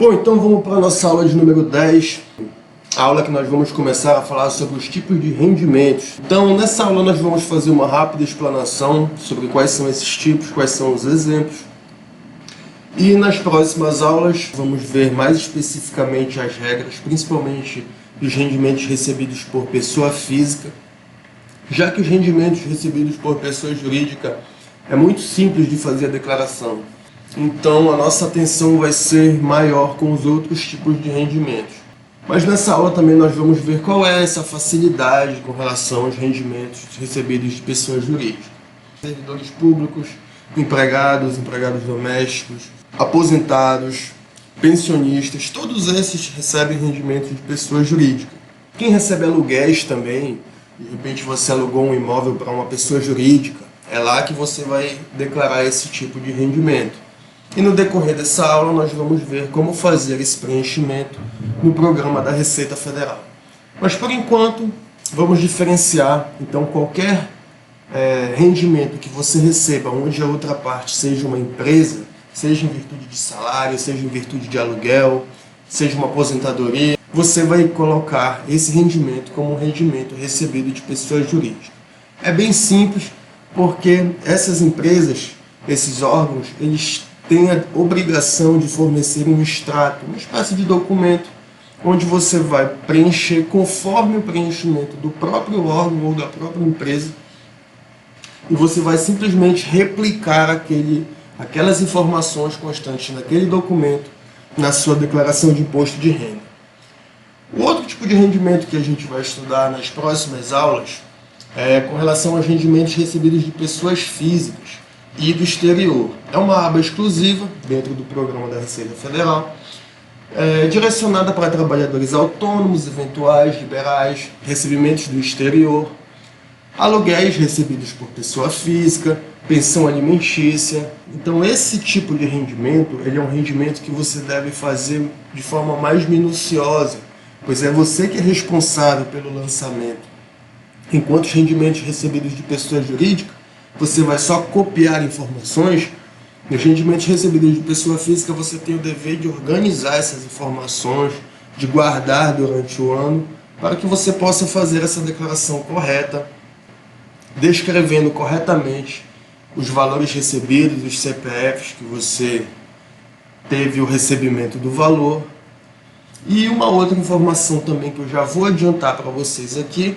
Bom, então vamos para a nossa aula de número 10, a aula que nós vamos começar a falar sobre os tipos de rendimentos. Então, nessa aula nós vamos fazer uma rápida explanação sobre quais são esses tipos, quais são os exemplos. E nas próximas aulas vamos ver mais especificamente as regras, principalmente dos rendimentos recebidos por pessoa física, já que os rendimentos recebidos por pessoa jurídica é muito simples de fazer a declaração. Então a nossa atenção vai ser maior com os outros tipos de rendimentos. Mas nessa aula também nós vamos ver qual é essa facilidade com relação aos rendimentos recebidos de pessoas jurídicas. Servidores públicos, empregados domésticos, aposentados, pensionistas, todos esses recebem rendimentos de pessoa jurídica. Quem recebe aluguéis também, de repente você alugou um imóvel para uma pessoa jurídica, é lá que você vai declarar esse tipo de rendimento. E no decorrer dessa aula nós vamos ver como fazer esse preenchimento no programa da Receita Federal. Mas por enquanto vamos diferenciar então qualquer rendimento que você receba onde a outra parte seja uma empresa, seja em virtude de salário, seja em virtude de aluguel, seja uma aposentadoria, você vai colocar esse rendimento como um rendimento recebido de pessoa jurídica. É bem simples porque essas empresas, esses órgãos, eles têm a obrigação de fornecer um extrato, uma espécie de documento, onde você vai preencher conforme o preenchimento do próprio órgão ou da própria empresa, e você vai simplesmente replicar aquelas informações constantes naquele documento na sua declaração de imposto de renda. O outro tipo de rendimento que a gente vai estudar nas próximas aulas é com relação aos rendimentos recebidos de pessoas físicas e do exterior. É uma aba exclusiva dentro do programa da Receita Federal, direcionada para trabalhadores autônomos, eventuais, liberais, recebimentos do exterior, aluguéis recebidos por pessoa física, pensão alimentícia. Então esse tipo de rendimento, ele é um rendimento que você deve fazer de forma mais minuciosa, pois é você que é responsável pelo lançamento. Enquanto os rendimentos recebidos de pessoa jurídica, você vai só copiar informações. Nos rendimentos recebidos de pessoa física, você tem o dever de organizar essas informações, de guardar durante o ano, para que você possa fazer essa declaração correta, descrevendo corretamente os valores recebidos, os CPFs que você teve o recebimento do valor. E uma outra informação também que eu já vou adiantar para vocês aqui,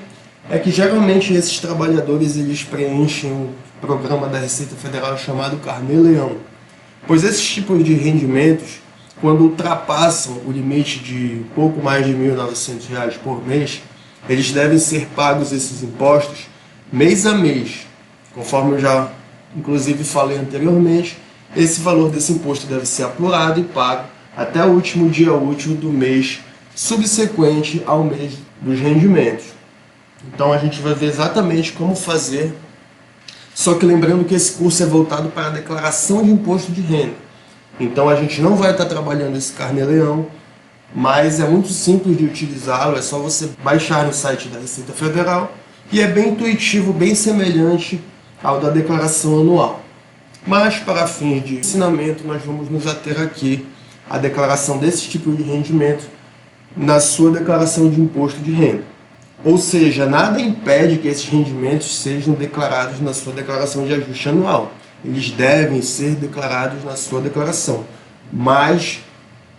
é que geralmente esses trabalhadores eles preenchem um programa da Receita Federal chamado Carnê-Leão, pois esses tipos de rendimentos, quando ultrapassam o limite de pouco mais de R$ 1.900 por mês, eles devem ser pagos esses impostos mês a mês. Conforme eu já inclusive falei anteriormente, esse valor desse imposto deve ser apurado e pago até o último dia útil do mês subsequente ao mês dos rendimentos. Então a gente vai ver exatamente como fazer, só que lembrando que esse curso é voltado para a declaração de imposto de renda. Então a gente não vai estar trabalhando esse Carnê-Leão, mas é muito simples de utilizá-lo, é só você baixar no site da Receita Federal e é bem intuitivo, bem semelhante ao da declaração anual. Mas para fins de ensinamento nós vamos nos ater aqui à declaração desse tipo de rendimento na sua declaração de imposto de renda. Ou seja, nada impede que esses rendimentos sejam declarados na sua declaração de ajuste anual. Eles devem ser declarados na sua declaração, mas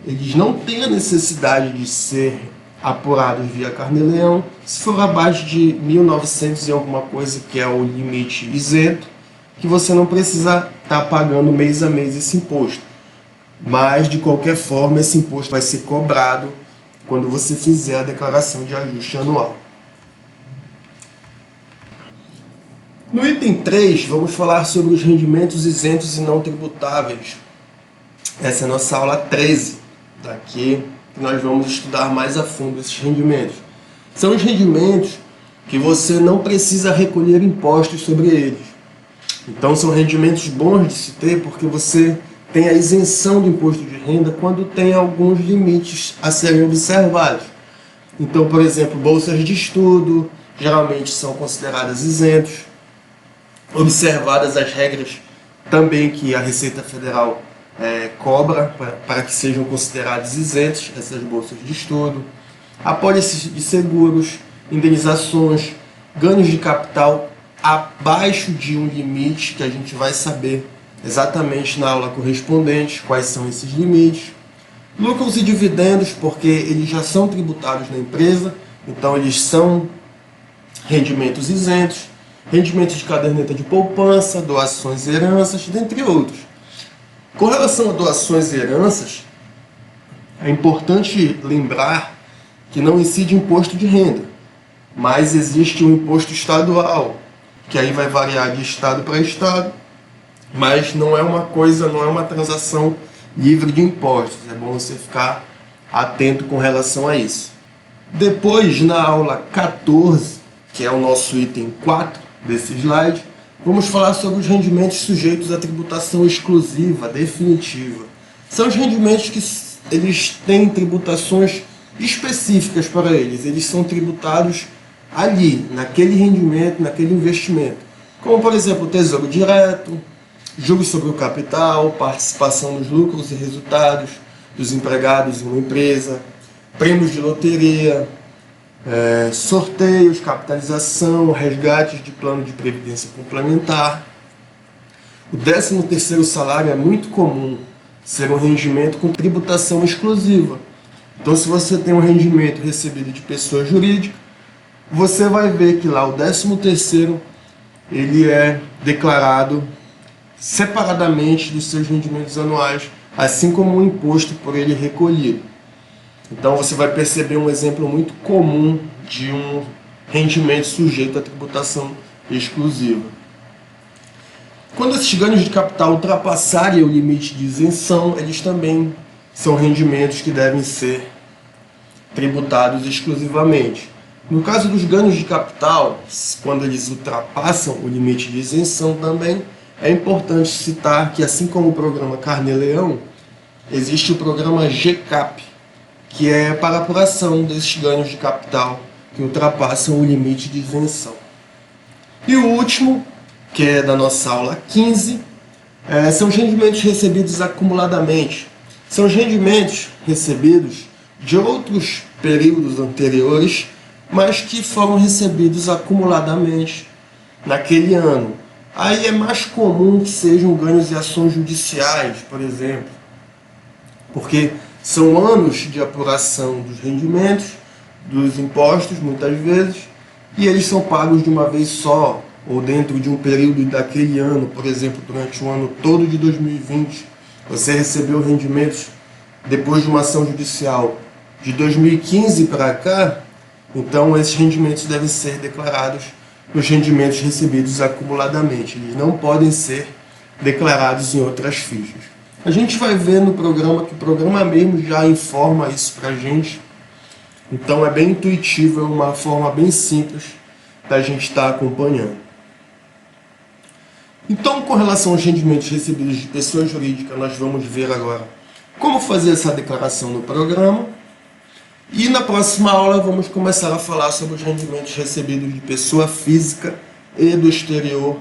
eles não têm a necessidade de ser apurados via Carnê-Leão se for abaixo de 1.900 e alguma coisa, que é o limite isento, que você não precisa estar pagando mês a mês esse imposto. Mas, de qualquer forma, esse imposto vai ser cobrado quando você fizer a declaração de ajuste anual. No item 3, vamos falar sobre os rendimentos isentos e não tributáveis. Essa é a nossa aula 13. Daqui nós vamos estudar mais a fundo esses rendimentos. São os rendimentos que você não precisa recolher impostos sobre eles. Então são rendimentos bons de se ter porque você tem a isenção do imposto de renda quando tem alguns limites a serem observados. Então, por exemplo, bolsas de estudo geralmente são consideradas isentos, observadas as regras também que a Receita Federal cobra para que sejam considerados isentos essas bolsas de estudo, apólices de seguros, indenizações, ganhos de capital abaixo de um limite que a gente vai saber exatamente na aula correspondente quais são esses limites, lucros e dividendos, porque eles já são tributados na empresa, então eles são rendimentos isentos, rendimentos de caderneta de poupança, doações e heranças, dentre outros. Com relação a doações e heranças, é importante lembrar que não incide imposto de renda, mas existe um imposto estadual, que aí vai variar de estado para estado, mas não é uma transação livre de impostos. É bom você ficar atento com relação a isso. Depois, na aula 14, que é o nosso item 4 desse slide, vamos falar sobre os rendimentos sujeitos à tributação exclusiva, definitiva. São os rendimentos que eles têm tributações específicas para eles. Eles são tributados ali, naquele rendimento, naquele investimento. Como, por exemplo, o tesouro direto, juros sobre o capital, participação nos lucros e resultados dos empregados em uma empresa, prêmios de loteria, sorteios, capitalização, resgates de plano de previdência complementar. O 13º salário é muito comum ser um rendimento com tributação exclusiva. Então, se você tem um rendimento recebido de pessoa jurídica, você vai ver que lá o 13º ele é declarado separadamente dos seus rendimentos anuais, assim como o imposto por ele recolhido. Então você vai perceber um exemplo muito comum de um rendimento sujeito à tributação exclusiva. Quando esses ganhos de capital ultrapassarem o limite de isenção, eles também são rendimentos que devem ser tributados exclusivamente. No caso dos ganhos de capital, quando eles ultrapassam o limite de isenção também, é importante citar que, assim como o programa Carnê-Leão, existe o programa GCAP, que é para a apuração desses ganhos de capital que ultrapassam o limite de isenção. E o último, que é da nossa aula 15, são os rendimentos recebidos acumuladamente. São os rendimentos recebidos de outros períodos anteriores, mas que foram recebidos acumuladamente naquele ano. Aí é mais comum que sejam ganhos e ações judiciais, por exemplo, porque são anos de apuração dos rendimentos, dos impostos, muitas vezes, e eles são pagos de uma vez só, ou dentro de um período daquele ano. Por exemplo, durante o ano todo de 2020, você recebeu rendimentos depois de uma ação judicial de 2015 para cá, então esses rendimentos devem ser declarados nos rendimentos recebidos acumuladamente. Eles não podem ser declarados em outras fichas. A gente vai ver no programa que o programa mesmo já informa isso para a gente. Então é bem intuitivo, é uma forma bem simples da gente estar acompanhando. Então, com relação aos rendimentos recebidos de pessoa jurídica, nós vamos ver agora como fazer essa declaração no programa. E na próxima aula vamos começar a falar sobre os rendimentos recebidos de pessoa física e do exterior.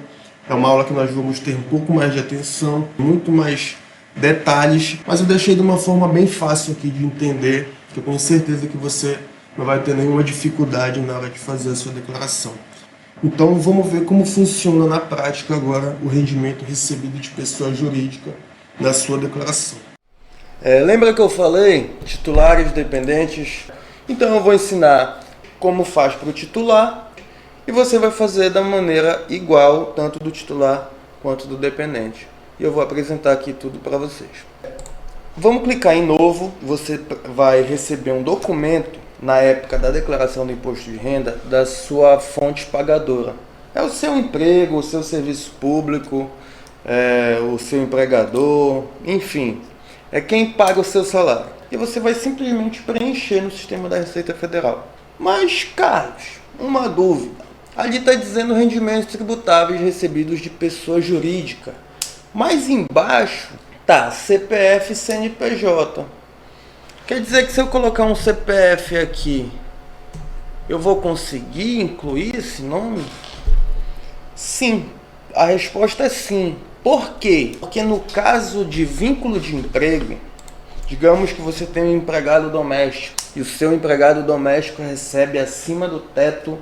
É uma aula que nós vamos ter um pouco mais de atenção, muito mais detalhes, mas eu deixei de uma forma bem fácil aqui de entender, que eu tenho certeza que você não vai ter nenhuma dificuldade na hora de fazer a sua declaração. Então vamos ver como funciona na prática agora o rendimento recebido de pessoa jurídica na sua declaração. Lembra que eu falei titulares, dependentes? Então eu vou ensinar como faz para o titular e você vai fazer da maneira igual, tanto do titular quanto do dependente. E eu vou apresentar aqui tudo para vocês. Vamos clicar em novo, você vai receber um documento na época da declaração do imposto de renda da sua fonte pagadora. É o seu emprego, o seu serviço público, o seu empregador, enfim. É quem paga o seu salário. E você vai simplesmente preencher no sistema da Receita Federal. Mas, Carlos, uma dúvida. Ali está dizendo rendimentos tributáveis recebidos de pessoa jurídica. Mas embaixo tá CPF e CNPJ. Quer dizer que se eu colocar um CPF aqui, eu vou conseguir incluir esse nome? Sim. A resposta é sim. Por quê? Porque no caso de vínculo de emprego, digamos que você tem um empregado doméstico e o seu empregado doméstico recebe acima do teto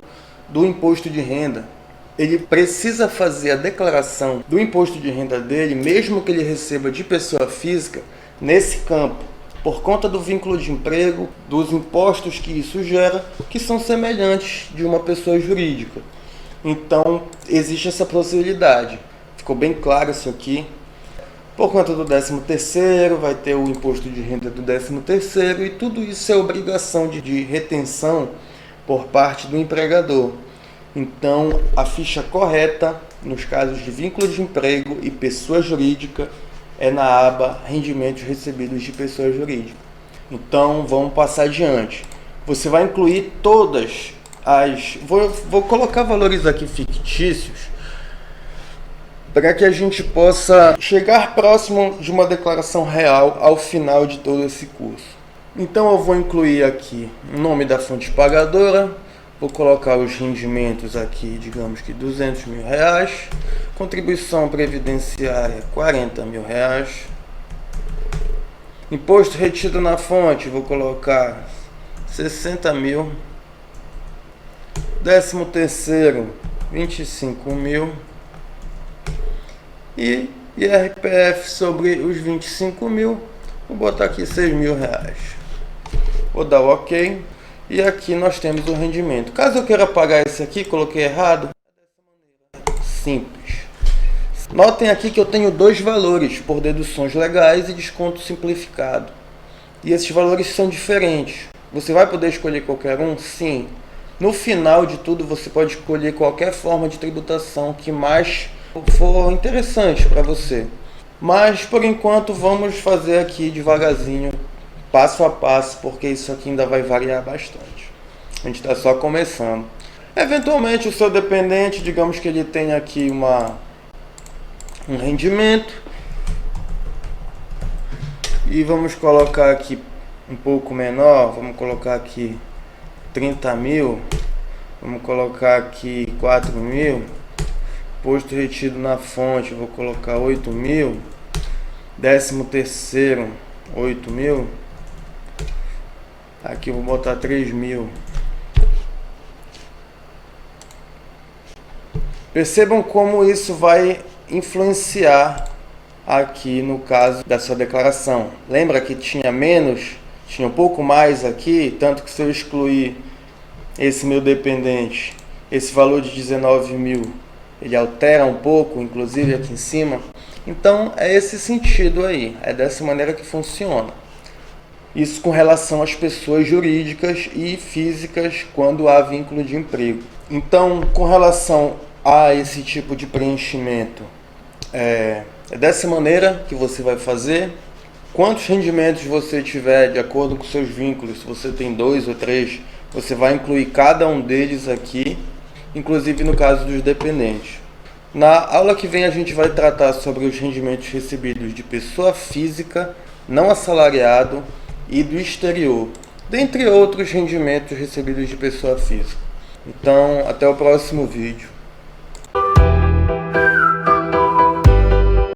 do imposto de renda. Ele precisa fazer a declaração do imposto de renda dele, mesmo que ele receba de pessoa física, nesse campo, por conta do vínculo de emprego, dos impostos que isso gera, que são semelhantes de uma pessoa jurídica. Então, existe essa possibilidade. Ficou bem claro isso aqui. Por conta do 13º, vai ter o imposto de renda do 13º e tudo isso é obrigação de retenção por parte do empregador. Então, a ficha correta, nos casos de vínculo de emprego e pessoa jurídica, é na aba Rendimentos Recebidos de Pessoa Jurídica. Então, vamos passar adiante. Você vai incluir todas as... Vou colocar valores aqui fictícios, para que a gente possa chegar próximo de uma declaração real ao final de todo esse curso. Então, eu vou incluir aqui o nome da fonte pagadora. Vou colocar os rendimentos aqui, digamos que R$200 mil. Contribuição previdenciária, R$40 mil. Imposto retido na fonte, vou colocar 60 mil. 13º, 25 mil. E IRPF sobre os 25 mil, vou botar aqui R$6 mil. Vou dar o OK. E aqui nós temos o rendimento. Caso eu queira pagar esse aqui, coloquei errado. Simples. Notem aqui que eu tenho dois valores, por deduções legais e desconto simplificado. E esses valores são diferentes. Você vai poder escolher qualquer um? Sim. No final de tudo, você pode escolher qualquer forma de tributação que mais for interessante para você. Mas, por enquanto, vamos fazer aqui devagarzinho, passo a passo, porque isso aqui ainda vai variar bastante. A gente está só começando. Eventualmente o seu dependente, digamos que ele tenha aqui um rendimento. E vamos colocar aqui um pouco menor, vamos colocar aqui 30 mil. Vamos colocar aqui 4 mil. Imposto retido na fonte, vou colocar 8 mil. 13º, 8 mil. Aqui vou botar 3 mil. Percebam como isso vai influenciar aqui no caso da sua declaração. Lembra que tinha menos, tinha um pouco mais aqui, tanto que se eu excluir esse meu dependente, esse valor de 19 mil, ele altera um pouco, inclusive aqui em cima. Então é esse sentido aí, é dessa maneira que funciona. Isso com relação às pessoas jurídicas e físicas quando há vínculo de emprego. Então, com relação a esse tipo de preenchimento, é dessa maneira que você vai fazer. Quantos rendimentos você tiver de acordo com seus vínculos, se você tem 2 ou 3, você vai incluir cada um deles aqui, inclusive no caso dos dependentes. Na aula que vem a gente vai tratar sobre os rendimentos recebidos de pessoa física, não assalariado e do exterior, dentre outros rendimentos recebidos de pessoa física. Então, até o próximo vídeo.